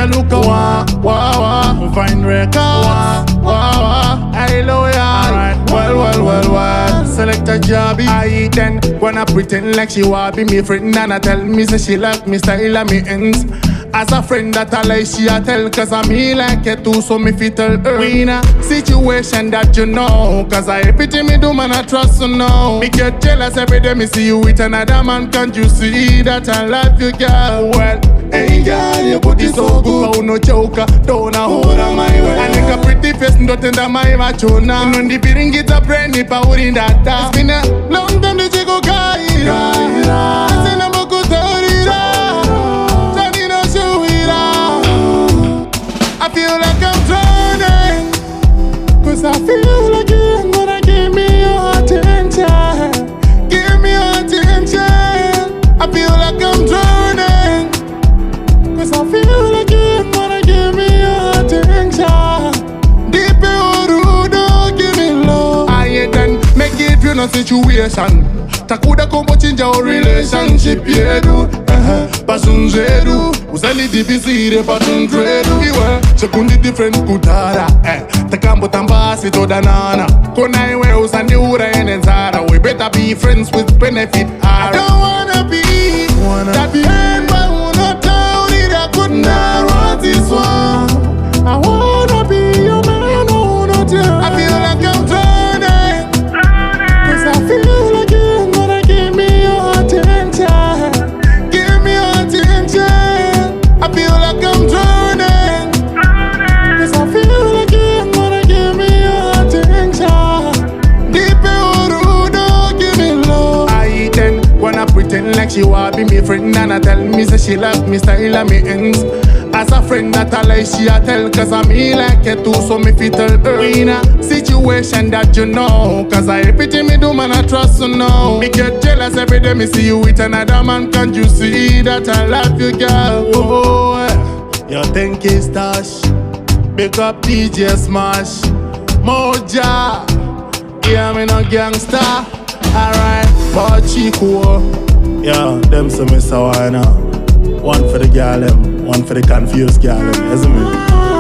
you look wah, wah, wah. Find records, wah, hallelujah. Alright, well. Select a jobby. I then wanna pretend like she want be me friend, and I tell me say she like me style and me ends. As a friend that I lie, she a tell, cause I me like it too, so me fit tell her. We in a situation that you know, cause I everything me do, man, I trust you know. Me get jealous every day me see you with another man, can't you see that I love you, girl? Well, hey girl, your booty so good, oh no joker, don't hold on my way. I make a pretty face, don't tell my machona. Non di piring it a brain, if I wouldn't that. It's been a long time to go kaira. I feel like I'm drowning, cause I feel like you ain't gonna give me your attention. Give me your attention. I feel like I'm drowning, cause I feel like you ain't gonna give me your attention. Deep in don't give me love. I ain't done make it you no situation. Takuda como change our relationship, yeah do. Passenger, usali divisire passenger. Iwe, sekundi different kutara. Takambo tambasi to danana. Kona iwe usandi ura enenzara. We better be friends with benefit. I don't wanna be that behind but wanna down it. I could not want this one. I wanna be your man, I wanna tell. I feel like I'm drowning, cause I feel like you ain't gonna give me your attention. I feel like I'm drowning, cause I feel like you ain't gonna give me your attention. Deep in don't give me love. I then wanna pretend like she want be me friend, and I tell me say she like me style and me ends. As a friend that I lie, she a tell, cause I me like it too, so me fit tell her. In a situation that you know, cause I everything me do, man, I trust you know. Me get jealous every day me see you with another man, can't you see that I love you, girl? Oh, you think it's Dash? Big up DJ Smash, Moja. Yeah, me no gangster. Alright, but Chico. Yeah, them some me so I know. One for the girl, one for the confused girl, isn't it?